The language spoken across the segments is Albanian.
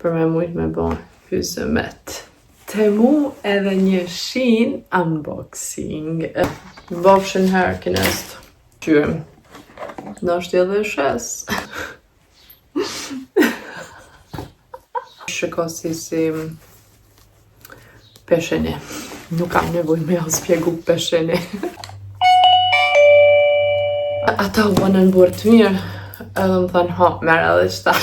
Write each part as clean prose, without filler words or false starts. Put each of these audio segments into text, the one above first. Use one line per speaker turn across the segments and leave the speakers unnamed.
për me mujt me bo hyzëmet. Temu edhe një Shein unboxing. Bofshin herë kinest. Qyrëm. Në është edhe shes. Shiko si pesheni. Nuk kam nevoj me jo spjegu pesheni. Ata u bënë në burë të mirë. Edhe më thanë, merë edhe qëta.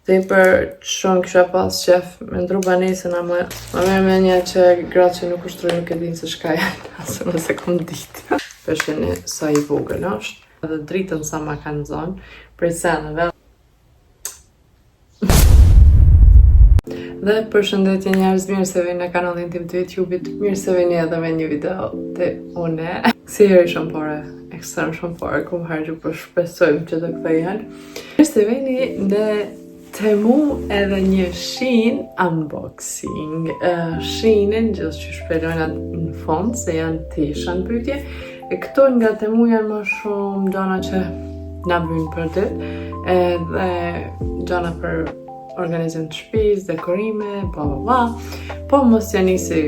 Dhe për shumë kisha pas qef me ndru banesën, ama ma merë me një që gratë që nuk ushtroj nuk e dinë se shka janë, asë nëse kom ditë. Pesheni sa i vogël është, edhe dritën sa ma kanë zonë, prej seneve. Dhe përshëndetje njerëz, mirë se vini në kanalin tim të YouTube-it, mirë se vini edhe me një video të une. Si heri shumë pare, ekstrem shumë pare, kom hargju për shpesojmë që të këthejhen. Mirë se vini në Temu edhe një Shein unboxing. Sheinin gjithë që shpelojnë në fond, se janë tisha në pytje. E këto nga Temu janë më shumë gjana që na bëjnë për dit, edhe gjana për organizim të shtëpis, dekorime, bla bla bla. Po mos janë nisi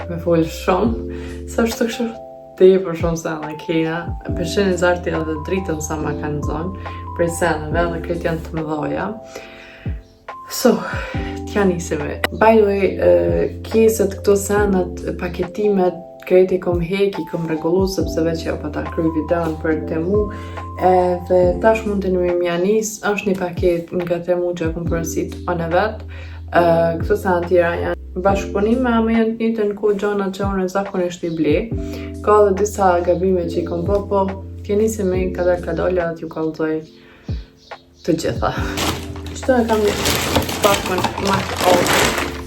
me full shumë, sa është të kështë të i për shumë se në kina. Pesheni zarti edhe dritën sa ma kanë zonë, prej seneve dhe këtë janë të mëdhoja. So, t'ja nisime. By the way, kjeset këto senat, paketimet, krejti kom heki, kom regullu, sepse veç jo pa ta kry videon për Temu, edhe tash mund të nëmi mja nis, është një paket nga Temu që kom përësit anë vetë. Këto senat tjera janë bashkëpunime, ama janë të njëtë në ku gjona që unë zakonisht i ble. Ka dhe disa gabime që i kom po t'ja nisime kadolja dhe t'ju kallëzoj të gjitha. Qëto e kam një pakën ma këllë.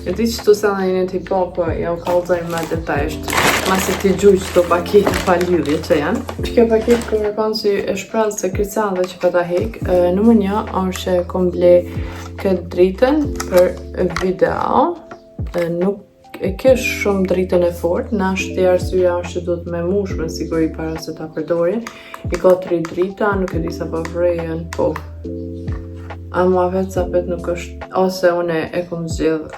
E di që të sena një t'i po ja u kallëzoj ma detajsht. Masi t'i gjuj që të paketë pa lidhje që janë. Që kjo paketë kërë kërkonë që e shprazë se krycan dhe që pa ta hek. Numër një është që kom ble këtë dritën për video. Nuk e kesh shumë dritën e fort. Në ashtë të arsyja është që du të me mush me siguri para se ta përdori. I ka 3 drita, nuk e di sa pa vrejën, po. Ama vetë sa pet nuk është, ose une e kom zgjedh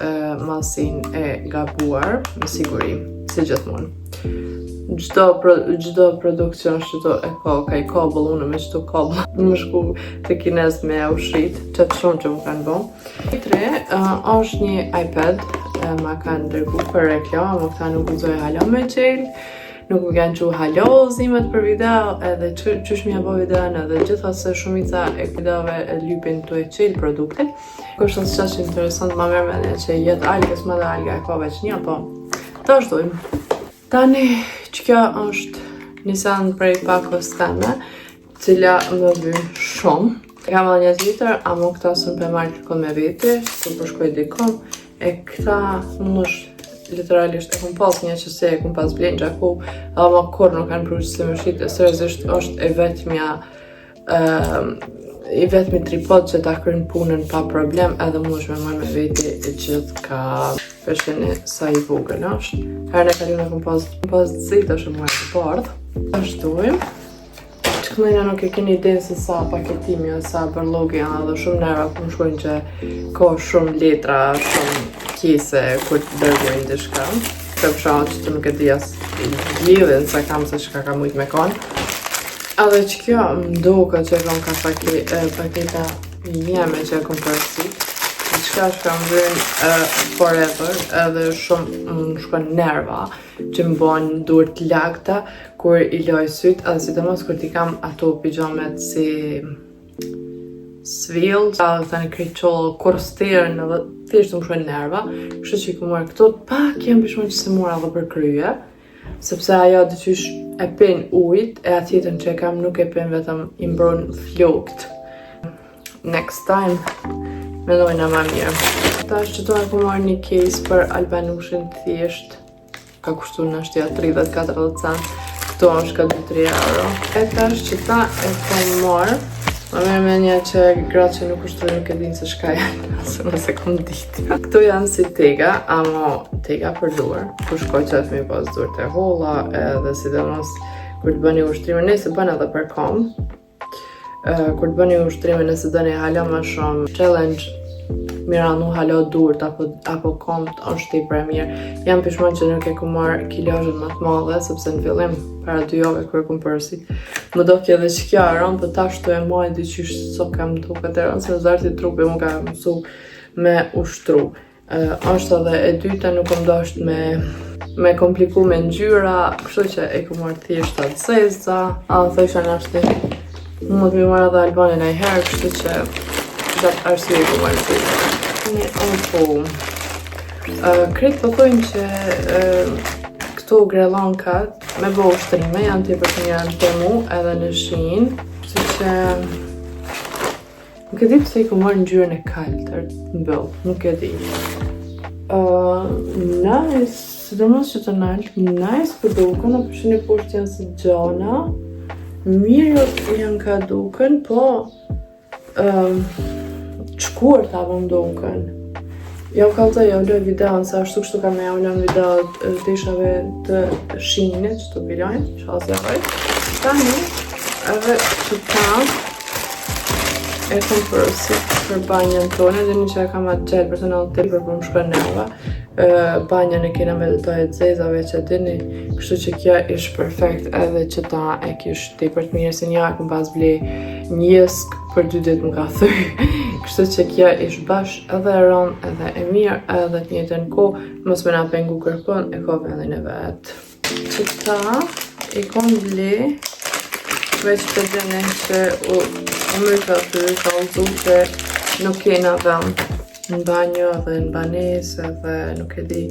masin e gabuar, me siguri, si gjithmonë. Gjdo produkcion që e ka i kabëll, une me qëto kabëll, më shku të kines me ushrit, qëtë shumë që më kanë bo. Tre, është një iPad, ma kanë dërgu për reklam, ama këta nuk uzoj hala me qelë. Nuk më kanë që halo zimet për video, edhe qysh mi abo videon, edhe gjithase shumica e videove e lypin të e qelë produktit. Kështë nësë qash interesant, ma mërë me një që jetë algës, ma dhe alga e ka veç një, po të ashdojmë. Tani që kjo është nisan prej pakos teme, cila më vynë shumë. Kam edhe një tjetër, ama këta sën për marrë kërkon me veti, të përshkoj dikon, e këta më është literalisht e kom pas një që se e kom pas blenë gjaku, ama kur nuk kanë pruqë se më shqitë, e sërëzisht është e vetëmi tripod që ta kërën punën pa problem, edhe mu është me marrë me veti e gjithë ka pesheni sa i vogël është. Herën e kalune kom pas zita shumë marrë të bardhë. Ashtuim. Që këmëjna nuk e keni idenë se sa paketimi o sa bërlogi janë edhe shumë nerva ku më shkojnë që ka shumë letra, shumë kjese kur të dërgojnë të shka. Të përshanë që të nuk e dhja lidhin se kam se shka ka mujt me konë. Edhe që kjo më duke që e kom ka paketa jeme që e kom përësit. Qka shka më vërën forever edhe shumë më shkon nerva që më bojnë dur të lakta kur i loj syt edhe si të mos kur ti kam ato pijamet si svill edhe të në kryqollë kur sterën edhe thishtë më shkon nerva kështë që i ku marrë këto pak jem pishmon që se mora dhe për kryje sepse ajo dyqysh e pin ujt e atjetën që e kam nuk e pin vetëm i mbron flokt. Next time mendojna ma mirë. Ta është që tonë ku marrë një case për albanushin thjesht. Ka kushtu në shtja 30-40 cent. Këto është ka 2-3 euro. E ta është që ta e ku marrë. Ma merë me një që gratë që nuk kushtu nuk e dinë se shka janë. Asë nëse kom ditë. Këto janë si tega, ama tega për duar. Kur shkoj që atë mi pas dur të holla edhe si dhe mos kur të bëni ushtrime. Nëse bën edhe për kom. Kur të bëni ushtrime nëse dëni hala ma shumë challenge miranu halo durt apo komt është tepër e mirë. Jam pishman që nuk e ku marrë kilazhen më të madhe, sepse në fillim para 2 javë kur kom përsi. Më do kjo edhe që kjo aron, për tash të e maj dyqysh so kam duket e rënë, se zarti trupi mu ka mësu me ushtru. Është edhe e dyta nuk më dasht me kompliku me ngjyra, kështu që e ku marrë thjesht atë zeza, a thësha në ashtë më të mi marrë edhe Albanin e herë, kështu që datë arsye e ku marrë zeza. Kretë pëthojnë që këto grelankat me bo ushtrime janë tepër të njërë në Temu edhe në Shein, kështu që nuk e di pëse i ku marrë ngjyrën e kaltër në bëll, nuk e di. Nice, sidomos që të naltë, nice për duken, a përshën e poshtë janë si gjana, mirë janë ka duken, po qkuar ta më duken. Ja u kalëta, ja u loj videon, sa ashtu kështu kam ja u loj video të ishave të Sheinit, që të bilojnë, që asë jahoj. Tani, edhe që ta e kom përësit për banjën tonë, dhe një që e kam atë gjelë personal të për më shkën neva. Banjën e kena me dëtoj e zezave që dini, kështu që kjo ishë perfekt edhe që ta e kishë të i për të mirë, se një akëm pas ble njësk për 2 ditë më ka thëj. Kështu që kjo ishë bash edhe e rënë edhe e mirë edhe të njëtën ko, mos me na pengu kërkon e ko vendin e vetë. Që ta i kom ble, veç të dine që u më ka të ka uzu që nuk kena vend në banjo dhe në banesë dhe nuk e di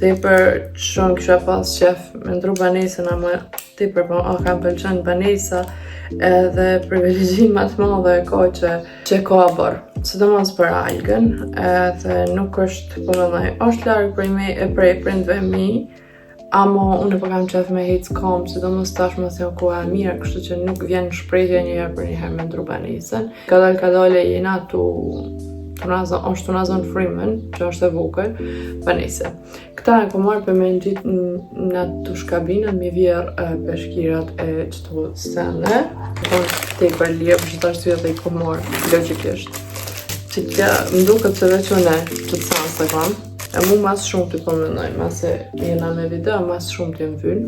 tepër shumë kisha pas qef me ndru banesën ama tepër po kam pëlqen banesa edhe privilegjim më të madhe e ka që ka bërë sidomos për algën edhe nuk është po më dhej është largë prej prindve mi amo unë po kam qef me hecë kom, sidomos tash mos janë koha e mirë, kështu që nuk vjen shprehje njëherë për njëherë me ndru banesën. Kadale jena është na zonë Freeman, që është e vogël, banese. Këta e ku marrë për me në gjitë në të shkabinën, mi vjerë peshkirat e qëto sene, te i për lirë, për që ta shtyja dhe i ku marrë, logikisht. Që kja më duket se veç une, që të sanë se kam, e mu mas shumë të përmendoj, mase jena me video, mas shumë të jem vynë.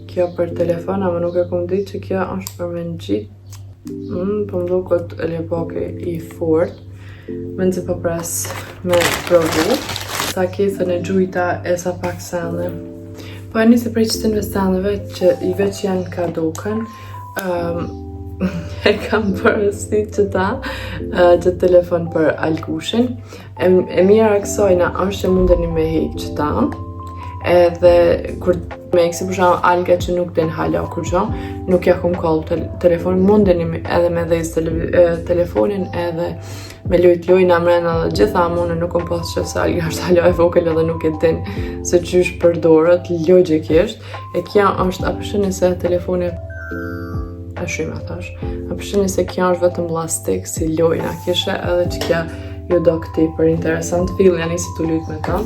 Kjo për telefon, ama nuk e kom ditë që kjo është për me në gjitë. Po më duket e lepake i fort. Me nëzë po pres me provu. Sa kesën e gjujta e sa pak sene. Po e njëse prej qëtënve seneve që i veç janë ka duken. E kam përësit që ta që telefon për alkushin. E mira kësojna është që mundeni me hejkë që ta edhe kur me eksi përshamë alga që nuk den hala kur gjo nuk ja kom kallë telefon mundeni edhe me dhejës telefonin edhe me lojna mrena dhe gjitha amone nuk kom pas qef se alga është hala e vogël edhe nuk e din se qysh përdorët logikisht e kja është apëshëni se telefoni e shumë atash. A përshini se kjo është vetëm plastik si lojna kishe edhe që kja ju do këti për interesant fillja nisi të lujt me ta.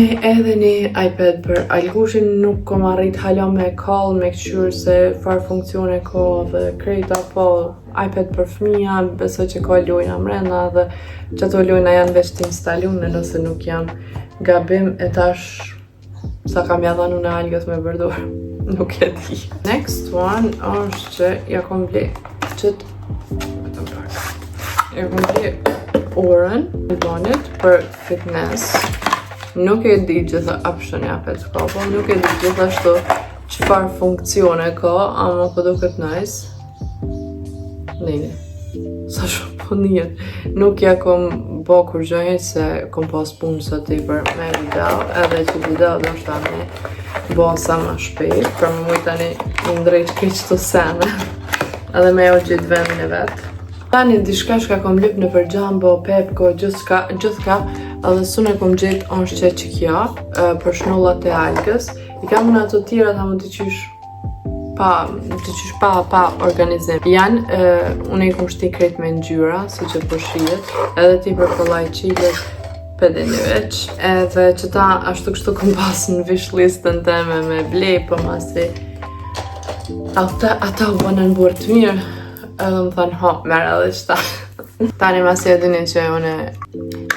Edhe një iPad për alkushin nuk kom arrit hala me call, me këqyrë se farë funksione ka dhe krejta po iPad për fëmija, besoj që ka lojna mrena dhe që ato lojna janë veç të instalune nëse nuk jam gabim e tash sa kam ja dhanu në algës me përdor. Nuk e di. Next one është që ja kom ble qëtë ja kom ble orën Albanit për fitness. Nuk e di gjitha option ja për të ka, po nuk e di gjithashtu qëfar funksione ka, ama po duket nice. Nini. Sa shumë po njët. Nuk ja kom bo kur gjojnë se kom pas punë së ti për me video, edhe që video do shta me bo sa ma shpejt, për më mujtani ndrejt keq të sene, edhe me jo gjithë vendin e vetë. Tani dishka shka kom lip në për Jumbo, Pepko, gjithka, edhe sune kom gjithë është që kja, për shnullat e algës. I kam në ato tjera ta më të qysh pa organizim. Janë, unë i kom shti krejt me ngjyra, si që përshijet, edhe ti për kollaj qilet, pedin një veç. Edhe që ta ashtu kështu kom pas në wish listën teme me blej, po masi ata u bënë në burë të mirë, edhe më thanë, merë edhe qëta. Tani mas e dini që une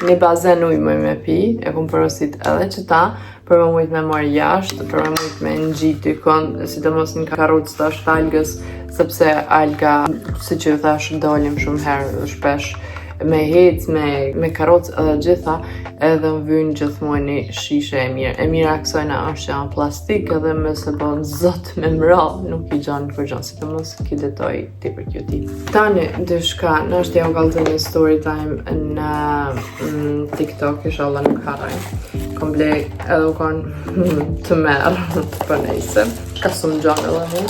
një bazen ujë më me pi, e kom porosit edhe që ta, për më mujt me marrë jashtë, për më mujt me ngjit dykon, sidomos në karrocë të ashtë algës, sepse alga, si që thash, dalim shumë herë shpesh me hec, me karrocë edhe gjitha, edhe më vynë gjithmonë një shishe e mirë. E mira kësajna është janë plastik edhe me se bon zot me mra, nuk I gjanë kur gjanë, si të mos ki detoj ti për kjo ti. Tani, dishka, në është ja u galë një story time në TikTok, inshallah nuk haraj. Kom ble edhe u konë të merë, për nejse. Ka shumë gjanë edhe mu.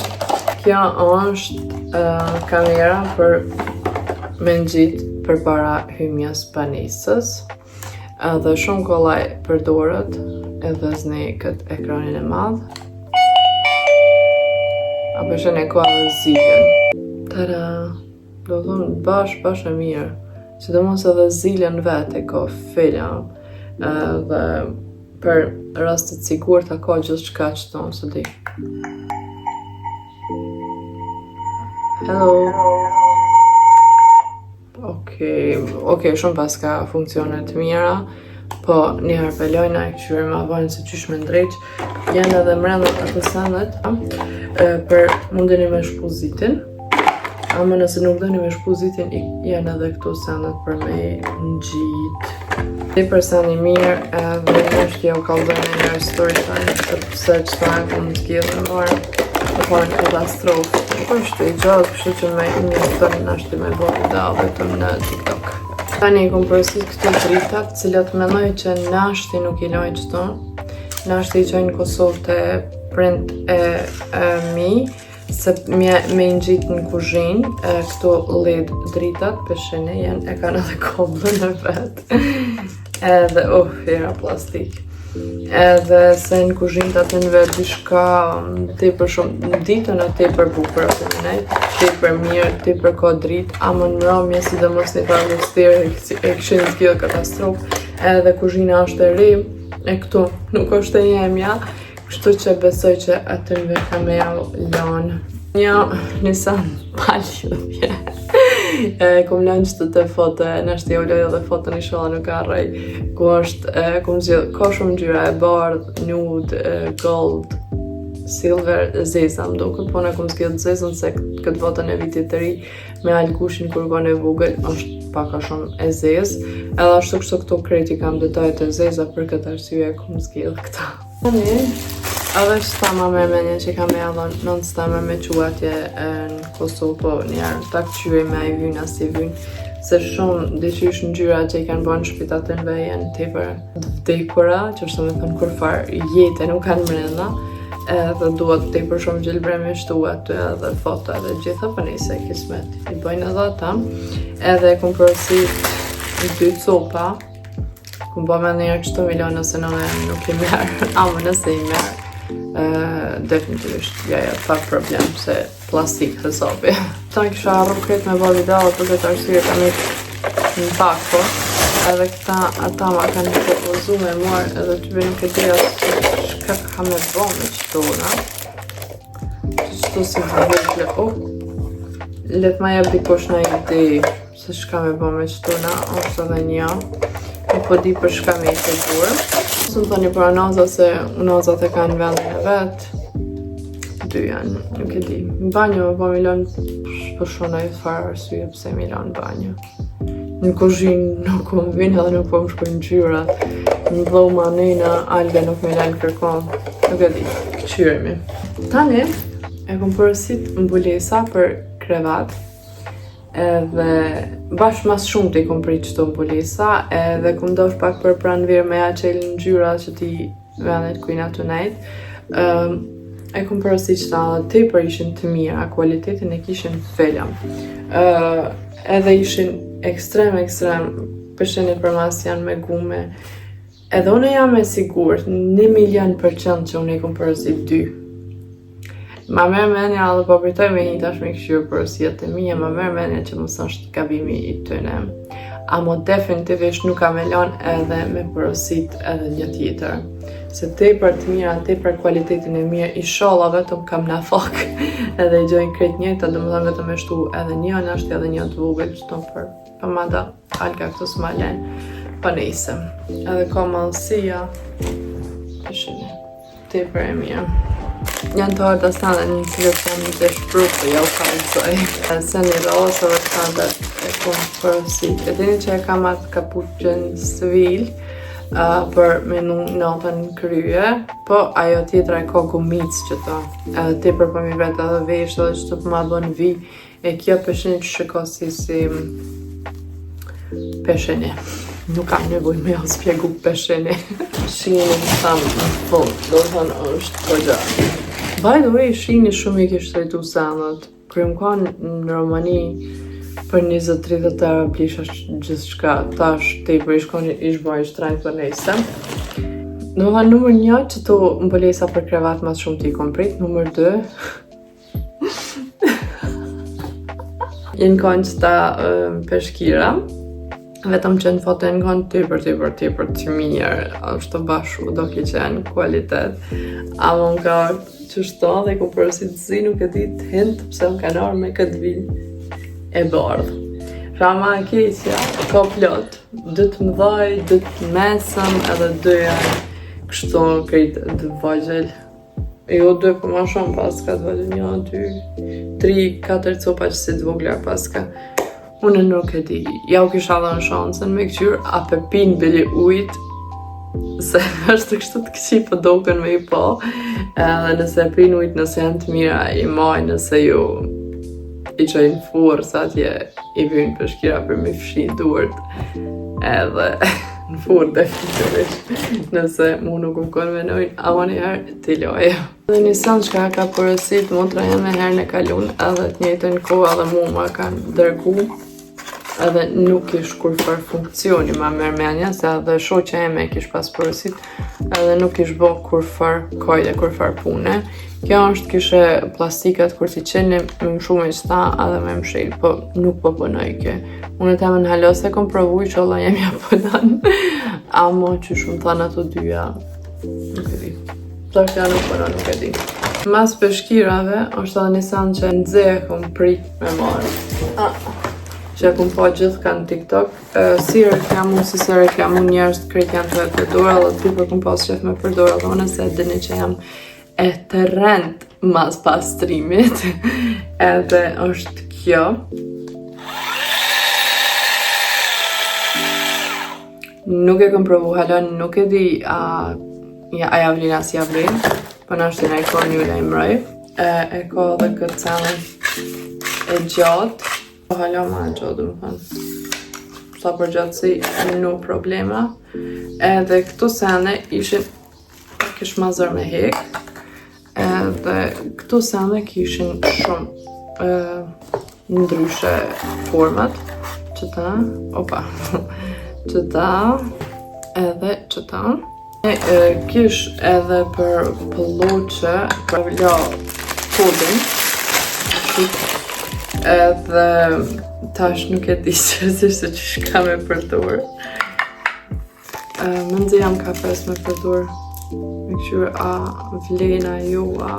Kjo është kamera për me ngjit për para hymjas panisës, edhe shumë kollaj për dorët, edhe zne këtë ekranin e madh. Apo shën e ka dhe zilën. Tada! Do thonë bash e mirë. Sidomos edhe zilën vetë e ka film, dhe për rastet sigurta ka gjithë shka që tonë së di. Hello! Okej, shumë pas ka funksionet mira, po njëherë pelojna e këshyre ma vajnë se qysh me ndrejq, janë edhe mrenda të sendet për mundeni me shpuzitin, ama nëse nuk doni me shpuzitin, janë edhe këto sendet për me ngjit. Dhe për seni mirë, dhe nështë ja u kaldojnë e njërë story time, sepse që ta e ku më t'gjellë në marë, të parën katastrofë. Po është I gjatë, kështu që me një stërë në ashtë me bërë da vetëm në TikTok. Tani I kom përësit këto dritat, cilat menoj që nashti nuk I lojnë qëto. Nashti I qojnë Kosovë të print e mi, se me ngjit në kuzhinë, këto LED dritat, peshene janë, e kanë edhe koblën e vetë. Edhe, era plastik. Edhe se në kuzhinë të atënve dishka tepër shumë, ditën e tepër bukër atë në nejtë, tepër mirë, tepër ka dritë, ama në mramje sidomos një farë lësterë e këshin t'gjellë katastrofë, edhe kuzhina është e ri, e këtu nuk është e jemja, kështu që besoj që atënve ka me lanë. Nisa palidhje. Kom lanë qëtë të foto, nështë ja u lojë dhe foto një shola nuk arrej, ku është, ka shumë ngjyra e bardhë, nude, gold, silver, zeza më duket, po në kom zgjedh zezën se këtë botën e vitit të ri me algushin kur gone e vogël është paka shumë e zezë, edhe ashtu kështu këto krejt I kam detajet e zeza për këtë arsye kom zgjedh këta. Edhe që ta ma me menje që ka me adhon nëndë sta me quatje në Kosovë, po njerë ta këqyri me I vynë as I vynë, se shumë dyqysh ngjyra që I kanë bërë në shpitatën ve janë tepër vdekura, që është me thënë kur farë jetë nuk kanë mrenda, edhe duhet tepër shumë gjelbremi shtu aty edhe foto edhe gjitha, për nejse kismet I bëjnë edhe ata, edhe kom përësit 2 copa, kom ba me njerë 100 milion nëse nuk I merë, ama nëse I merë, definitivisht jaja pa problem se plastik hëzobi. Ta kisha arru kretë me bërë video për këtë arsye kam në bako, edhe këta ata ma kanë propozu me marë edhe të bëjnë këtë dia shka ka me bo me qëtona. Qështu si të vëgjle, let ma jep dikosh në ide se shka me bo me qëtona, është edhe një, nuk po di për shka me I të burë. Së më thoni për anaza se unazat e kanë vendin e vetë, 2 janë, nuk e di. Në banjo po mi lënë për shona I farë arsye pse mi lënë banjo. Në kuzhinë nuk po më vinë edhe nuk po më shkojnë ngjyrat. Në dhoma nëjna, alga nuk me lënë kërkon, nuk e di, këqyrimi. Tani, e kom përësit mbulesa për krevat, edhe bashkë mas shumë të I kom prit qëto mbulesa, edhe kom dosh pak për pranverë me aqel në ngjyra që ti vendet kujna të nejtë. E kom përësit që ta te për ishin të mira, kualitetin e kishin felëm. Edhe ishin ekstrem, përshenit për mas janë me gume. Edhe une jam e sigur, 1,000,000% që une I kom përësit 2. Ma merë menja dhe po pritoj me një tash me këshyrë përësijet e mija, ma merë menja që mos është gabimi I tyne. Amo definitivisht nuk kam e lanë edhe me përësit edhe një tjetër. Se tepër të mira, tepër kualitetin e mirë, inshallah vetëm kam na fak edhe I gjojnë krejt njëta, do më thënë vetëm e shtu edhe një nështë edhe një të vogël qëto për pa mada alga këtu s'malen, pa nejse. Edhe ka mallësia, peshini, tepër e mirë. Janë të harta stande në cilët jam të shpru, po ja u kalzoj. Se një rosëve stande e kom përësit. E dini që e kam atë kapuqen svil për menu natën kryje, po ajo tjetra e ka gumic që ta. Edhe tepër për mi vetë edhe vesh edhe që të për ma bën vi. E kjo peshini që shiko si peshini. Nuk kam nevoj me o spjegu peshini. Shini më thamë në fund, do të thënë është përgja. By the way, Shini shumë i kishtë rejtu sanët. Kërë më kanë në Romani për 20-30 euro plisha gjithë shka, tash te i për ishë bëjë shtrajnë për nejse. Në më thënë numër 1 që to mbëlesa për krevat mas shumë ti kom prit, numër 2 jenë kanë që ta peshkira. Vetëm që në foto në kanë tepër të mirë, është të bashu, do ki qenë kualitet. Ama më ka që shto dhe ku përësit zi nuk e di të hint pëse më kanë arë me këtë vinë e bardhë. Rama e keqja, ka plot, 2 të mëdhaj, 2 të mesëm, edhe 2 janë kështu krejtë 2 vajgjel. Jo 2 për ma shumë paska, 2 vajgjel, 1, 2, 3, 4 copa që si të vogla paska. Unë nuk e di, ja u kisha dhe në shansën me këqyr, a pepin bili ujt, se është kështu të këqi për doken me i po, edhe nëse pin ujt nëse janë të mira i maj, nëse ju i qojnë furë, sa atje i vynë peshkira për me fshin duart, edhe në furë definitivisht, nëse mu nuk më konvenojnë, ama njëherë t'i loje. Dhe një sanë që ka përësit, motra jam e herë në kalun, edhe të njëjtën kohë edhe mu ma kanë dërgu, edhe nuk ish kur far funksioni ma mërmenja, se edhe shoqja eme kish pas përësit, edhe nuk ish bo kur far kojde, kur far pune. Kjo është kishe plastikat kur t'i qeni më shumë i sta edhe me më shilë, po nuk po pënoj ke. Unë të në halo se kom provuj që Allah jem ja pënan, amo që shumë thanë ato dyja, nuk e di. Plak ja nuk pënon, nuk e di. Mas peshkirave, është edhe një sanë që në dze e kom prit me marë. Që e kom po gjithë ka në TikTok. Si reklamu, si se reklamu njerës të krejt janë të e përdora, dhe ty për kom pas qef me përdora, dhe unë se dini që jam e të rend mas pastrimit. Edhe është kjo. Nuk e kom provu halon, nuk e di a javlin as javlin, për në është në e kor një lejmëroj. E ko dhe këtë sanën e gjatë. Halon ma e gjatë, më thënë. Sa për gjatësi, nuk problema. Edhe këtu sene ishin, kish ma zër me hek. Edhe këtu sene kishin shumë ndryshe format. Qëta, opa, qëta, edhe qëta. Kish edhe për pëlloqe, për la kodin. Edhe tash nuk e di se që shka me përdor. Më nëzë jam ka pes me përdor. Me këshur a vlena ju a...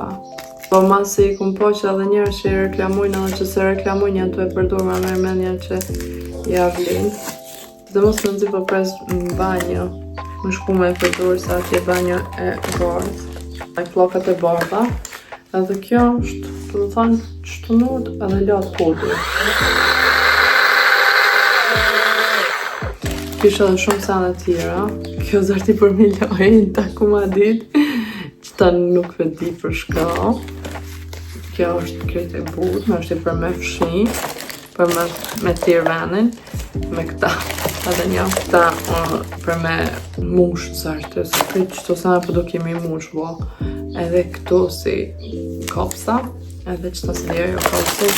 Po masë i kum po që edhe njerë që i reklamujnë, edhe që se reklamujnë janë të e përdor ma mërmenja që ja vlenë. Dhe mos më nëzë po pres në banjo. Më shku me përdor sa atje banjo e bardhë. E plokat e bardha. Edhe kjo është, të dhe thanë, qëtënot edhe latë podur. Kisha dhe shumë sanë tjera. Kjo zërti për mi lojnë, ta ku ma ditë. Qëta nuk vedi për shka. Kjo është krejt e but, me është i për me fshi. Për me tirë venin. Me këta. Edhe një këta për me mush zërti. Se krejt qëto sanë për do kemi mush, bo. Edhe këtu si kopsa, edhe qëta si dhe jo kopsa,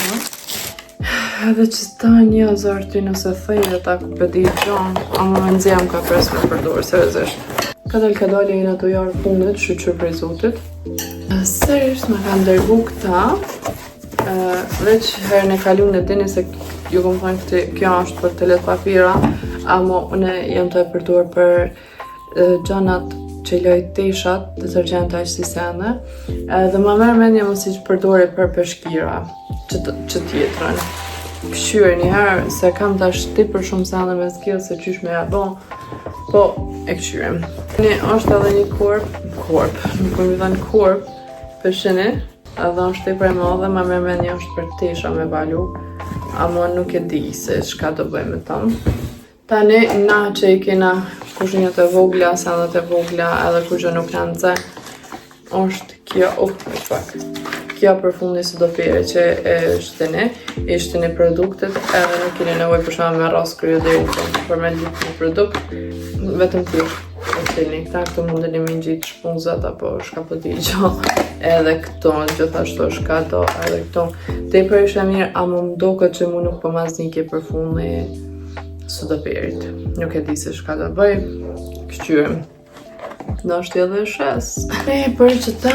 edhe qëta një zarti nëse thej dhe ta ku pëdi gjonë, ama me nëzjam ka pres me përdorë, seriosisht. Kadal e ato jarë fundit, shqyqër prej zotit. Seriosht me kam dërgu këta, veç herën e kalun e dini se ju kom thënë këti, kjo është për telet papira, ama une jam të e përdorë për gjanat që i lojt teshat, detergjent aq si sene, dhe ma merë mendje më si që përdore për peshkira, që tjetrën. këshyre njëherë, se kam tash tepër shumë sende me skill se qysh me ja bo, po e këshyre. Është edhe një korp, nuk më thënë korp, peshini, edhe është tepër e madhe, ma me mendje është për tesha me balu, ama nuk e di se çka do bëjmë me tonë. Tani, na që i kena kushinjat e vogla, sandet e vogla, edhe kur që nuk në nëse, është kjo, kjo përfundi së do pere që ishte një produktet, edhe nuk keni nevoj për shumë me ras kryo dhe për me litë një produkt, vetëm tjeshtë. Këta mundën i min gjitë shpunzat apo shka po t'i gjo, edhe këto gjithashtu shka do, edhe këto. Te për ishe mirë, a më mdo këtë që mu nuk po maznike përfundi së do perit. Nuk e di se shka do bëj, këqyrëm. Do është edhe shes. Për që ta,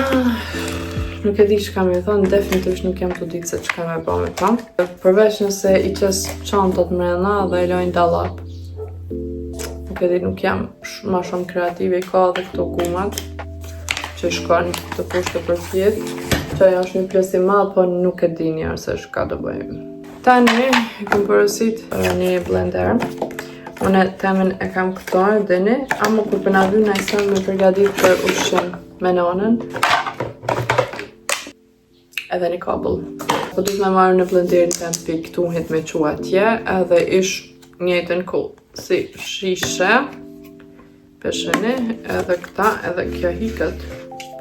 nuk e di që kam i thonë, definitivisht nuk jam të ditë se që kam e ba me ta. Përveç nëse i qes qantot mrena dhe i lojnë dalap. Nuk e di, nuk jam ma shumë kreative, i ka dhe këto kumat që shkon të pushtë për fjetë. Që ajo është një plus i madh, po nuk e di njerë se shka do bëjmë. Tani, i kom përësit një blender. Unë temen e kam këto e dini, ama kur përna vy në isëm me përgadit për ushqim me nanën. Edhe një kabel. Po du të me marrë në blenderin të më pikë këtu hit me qua tje, edhe ish njëjtën kull. Si shishe, pesheni, edhe këta, edhe kjo hiket.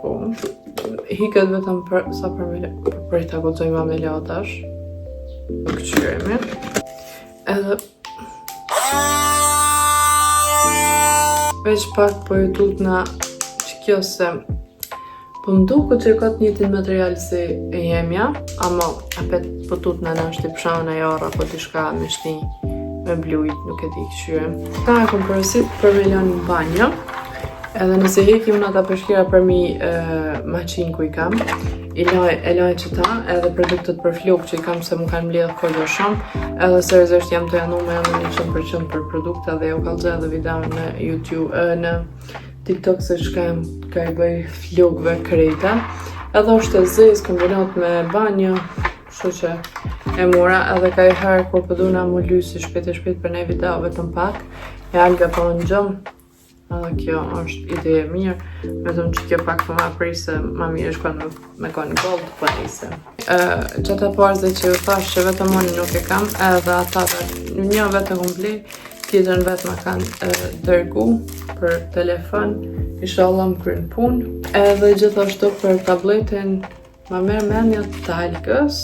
Po, hiket vetëm për, sa për i ta gudzojma me latash. Në këqyremi. Edhe veç pak po ju tut na që kjo se po më duku që ka të njëtin material si e jemja, ama apet po tut na është i pshana jara po t'i shka me shni me blujt, nuk e di këshyre. Ta e kom përësit për me lënë në banjo, edhe nëse hekim në ata përshkira për mi maqin ku i kam, e loj që ta edhe produktet për flok që i kam se mu kanë mbledh kodjo shumë, edhe seriozisht jam të janu me janë 100% për produkte dhe u kalëgje edhe video në YouTube, në TikTok se shka ka i bëj flokve krejta. Edhe është e zez, kombinat me banjo, shu që e mora, edhe ka i herë kur përduna mu lysi shpet për ne video vetëm pak, e alga po në gjëmë. Edhe kjo është ide e mirë, vetëm që kjo pak për ma prise, ma mirë është kënë me kënë gold për njëse. Qëta parëzë që ju thash që vetëm unë nuk e kam, edhe ata një vetë komplet, tjetërën vetë ma kanë dërgu për telefon, inshallah më krynë punë. Edhe gjithashtu për tabletin, ma merë menja talgës.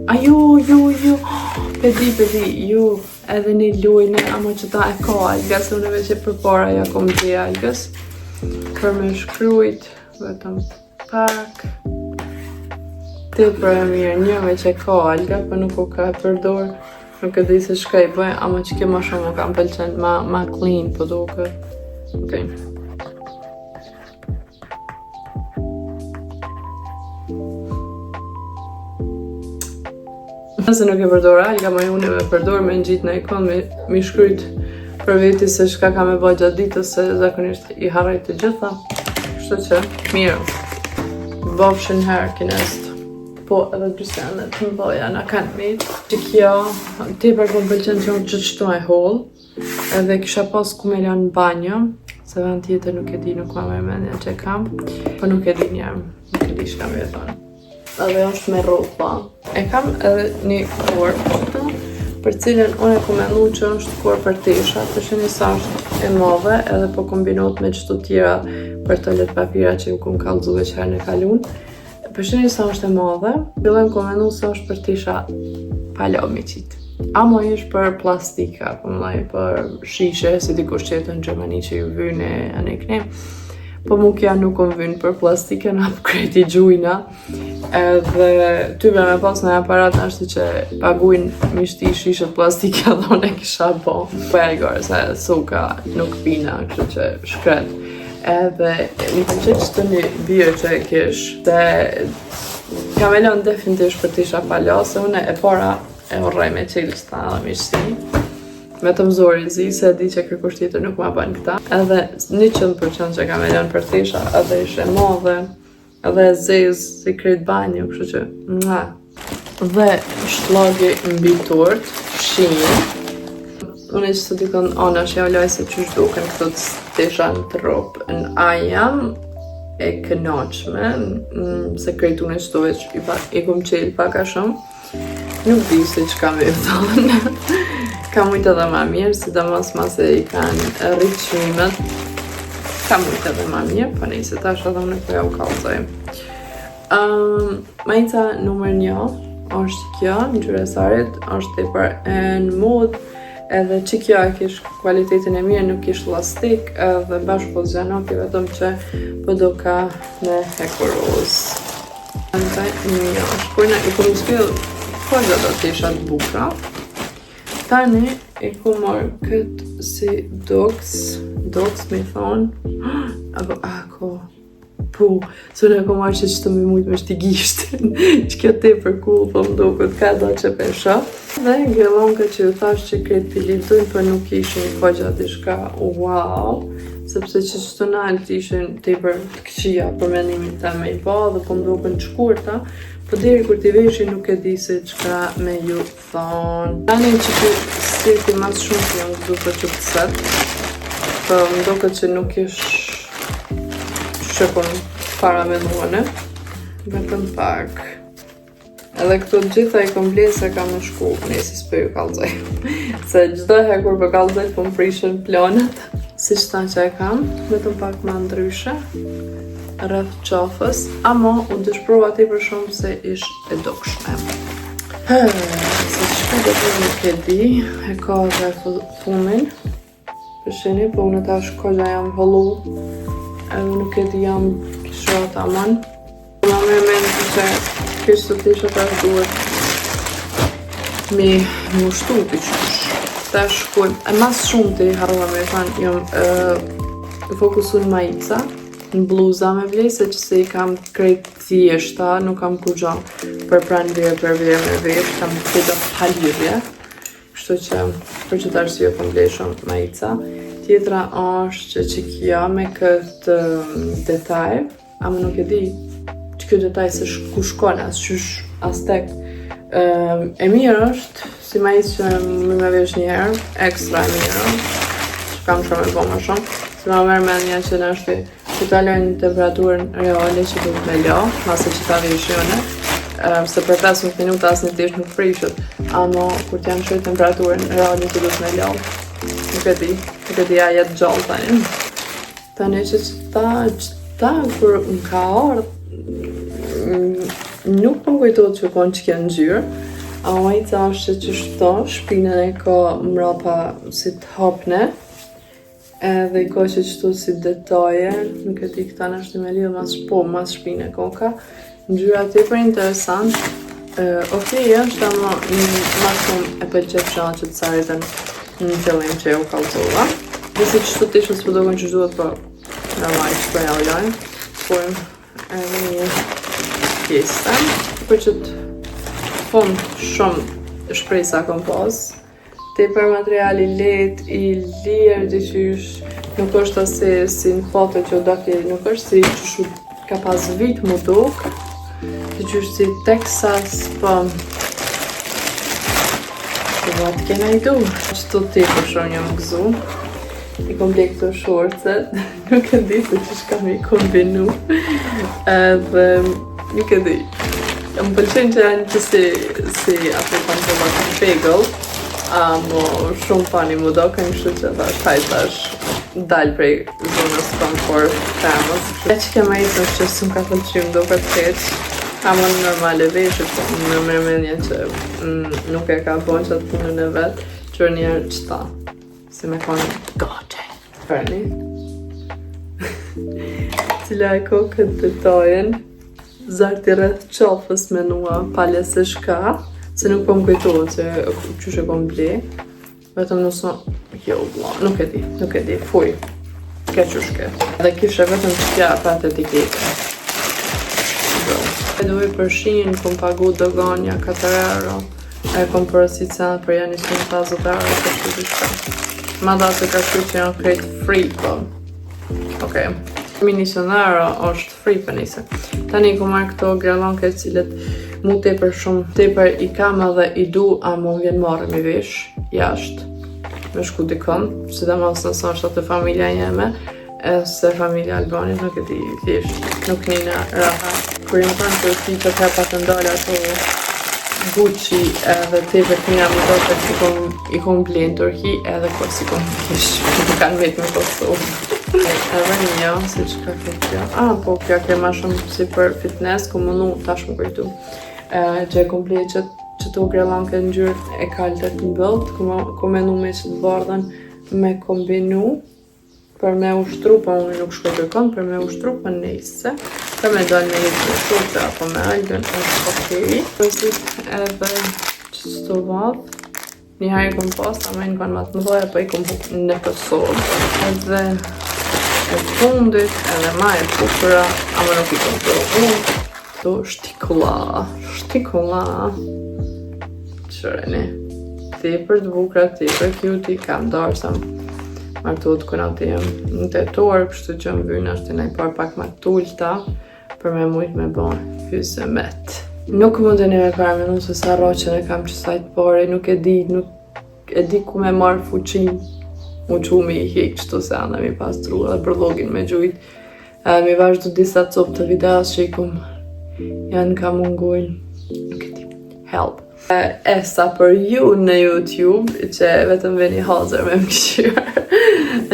A ju, pedi, ju, edhe një lujnë, ama që ta e ka algës, unë veç e për para ja kom dhe algës, për me shkrujt, vetëm pak, te për e mirë, një veç e ka alga, për nuk u ka e përdor, nuk e di se shka i bëj, ama që ke ma shumë u kam pëlqen, ma clean, po duke, okej. Nëse nuk e përdor alga, ma unë me përdor me në gjitë në ikon, mi shkryt për veti se shka ka me bëj gjatë ditës, se zakonisht i haraj të gjitha. Kështu që, mirë, bofshin herë kinest, po edhe dysenet të mdoja na kanë mitë. Që kjo, ti për kom pëlqen që unë gjithë shtu e hol, edhe kisha pas ku me lanë në banjo, se vend tjetër nuk e di, nuk ma me menja që kam, po nuk e di njerë, nuk e di shka me thonë. Edhe është me ropa. E kam edhe një korp për cilën unë e ku menu që është korp për tesha, përshini sa është e madhe edhe po kombinot me qëto tjera për toalet papira që ju ku më kallëzu veç herë në kalun. Përshini sa është e madhe, fillojmë ku menu sa është për tesha palomicit. Amo është për plastika, për shishe, si dikush qetë në Gjermani që ju vynë e anekne. Po mu kja nuk kom vynë për plastike, na për kreti gjujna. Edhe tyve me pas në aparat është që paguin mishti shishet plastike dhe unë e kisha bo. Pelgar, se suka nuk pina, kështë që shkret. Edhe më përqet që të një birë që e kish, se kam e lënë definitivisht për tisha pala, se une e para e orrej me qilës ta dhe mishti. Vetëm zori zi, se di që kërkush tjetër nuk ma bën këta. Edhe 100% që kam e lënë për tisha, edhe ishe madhe, edhe zez, si krejt banjo, kështu që, dhe shlagi mbi tort, shinjë. Unë që të dikon ona që ja loj se qysh duken këto të stesha në trup. A jam e kënaqshme, se krejt unë që të veç i kom qelë paka shumë. Nuk di se që kam e thonë. Ka mujtë edhe ma mirë, sidomos mas e i kanë rritë çmimet. Ka mujtë edhe ma mirë, po nejse tash edhe unë po ja u kallëzoj. Majica numër 1 është kjo, në gjyresarit, është tepër në mod, edhe që kjo e kish kualitetin e mirë, nuk ish lastik, edhe bashkë po zgjanoki vetëm që po do ka me hekuroz. Një është kujna i kom shkil kojnë do t'isha të bukra. Tani e ku marrë këtë si doks me thonë, apo ako, po, së në e ku marrë që të me mujtë me shtigishtin, që kjo te për cool, po më do këtë ka do që pesha. Dhe gjelonka që ju thash që kretë pilitujnë, për nuk ishin kogja dishka wow, sepse që të nalët ishin te për të këqia për mendimin të me i ba, dhe po më do këtë të shkurta, po deri kur t'i veshin nuk e di se qka me ju thonë. Tani që që seti mas shumë që jam gëzu për që pëtëset, po më do këtë që nuk ish që kon para me nuane, vetëm pak. Edhe këto gjitha i komplese kam në shku, nëjse s'pe ju kallëzoj. Se gjitha he kur për kallëzoj po më prishën planet. Si qëta që e kam, vetëm pak ma ndryshe, rreth qafës, ama u dëshprova ti për shumë se ish e dokshme. Se qëka do të nuk e di, e ka dhe fumin, përshini, po unë tash kogja jam hëllu, edhe nuk e di jam kishrat aman. Ma me mendë që kishtë të tisha tash duhet me mushtu t'i qysh. Tash kuj, e mas shumë të i harrua me thanë, jam fokusun majica, në bluza me vlej, se që se i kam krejt thjeshta, nuk kam kur gjo për pranvje, për vje me vesh, kam këtë halirje, kështu që për që të arsye për vlej shumë majica. Tjetra është që kja me këtë detaj, ama nuk e di që këtë detaj se ku shkon, as tek. E mirë është, si majic që me vesh njëherë, ekstra e mirë, që kam shumë e bo më shumë, se ma merë me një që në është që ta lojnë temperaturën reale që du të me lo, mase që ta vishjone, se për 15 minuta asë një tish nuk prishët, ama kur t'janë qëjtë temperaturën reale që du të me lo, nuk e di a jetë gjallë tani. Tani që qëta kur më ka ardhë, nuk për më kujtojtë që konë që kënë gjyrë, a majica është që shto, shpinën e ka mrapa si të hapne, edhe i ka që qëtu si detaje, nuk e ti këta në është me lidhë mas shpine koka. Në gjyra të për interesant, okej është, ama ma shumë e përqep që që të saritën në qëllim që e u kalzova. Dhe si qëtu të ishën së përdokën që duhet, po normal që për ja u lojnë, pojmë edhe një pjesë, për që të fond shumë shprejsa kompoz, te për materiali let, i lirë, gjithysh, nuk është ase si në foto që daki, nuk është si që shu ka pas vit mu duk, gjithysh si Texas, po, what can I do? Qëto ti për shumë një më gëzu, i kom blek këto shorcet, nuk e di se që shka me i kombinu, edhe nuk e di. Më pëlqen që janë që si ato pantollat në pegëll, mo shumë fani mu do, kënë kështu që thash, hajtash dalë prej zonës komfort femës. E që kema i të që së më ka pëlqim do këtë keq, ama në normale veshë, po në mërmenja që nuk e ka bon që atë punën e vetë, që njerë qëta, si me konë gote. Përni, cila e ko këtë detajen, zarti rreth qafës me nua pale se shka, se nuk po më kujtohet se qyshe kom ble, vetëm nësë jo, nuk e di, fuj, ke qyshke. Dhe kishe vetëm që kja pat etikete. E duhe për shinjën, kom pagu doganja 4 euro, e kom përësit se për janë 150 euro, kështu të shka. Ma da se ka shku që janë krejt free, po. Okej. Minisonaro është free për nise. Tani ku marrë këto grelonke cilët mu tepër shumë tepër i kam edhe i du, a mu vjen marrë mi vesh jashtë me shku dikon, sidomos nëse është atë familja jeme, se familja Albanit nuk e di thjesht nuk njëna raha. Kur jam thënë të ti që ka patë ndalë ato Gucci edhe tepër të nga më do të i kom ble në Turki edhe kur si kom kish, nuk kanë vetë me Kosovë. Edhe një, si që ka këtë kjo. Po kjo krema shumë si për fitness, ku mënu tash më kujtu. Që e kom ble që të grelonke në gjyrë e kaltët në bëllët, ku menu me që të bardhen me kombinu për me ushtru, pa unë nuk shkoj kërkon, për me ushtru për nejse. Për me dalë me jetë në shote, apo me algën, është okej. Përësit edhe që së vadhë, një herë i kom pas, ama i në kanë matë më dhoja, po i kom hukë në Kosovë. Edhe e fundit, edhe ma e pukura, ama nuk i kom provu. To shtikulla. Qëreni. Tepër të bukra, tepër cute, kam darë sa martuat këna të jem në tetor, kështu që më vynë është të najpar pak ma tullta, për me mujt me bon hyse met. Nuk mundeni me përmenu se sa roqen e kam që sajtë pare, nuk e di ku me marrë fuqin, mu qumi i hik qëto se anda mi pastru edhe për login me gjujt. Mi vazhdu disa copë të videos që i kum janë ka mungojnë, nuk e di, help. Sa për ju në YouTube, që vetëm veni hazër me më këshirë,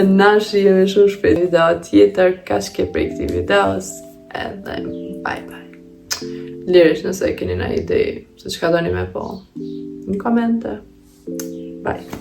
na shijemi shumë shpejt video tjetër, ka shke prej këti videos, edhe bye bye. Lirish nëse keni na ide se çka doni me po në komente. Bye.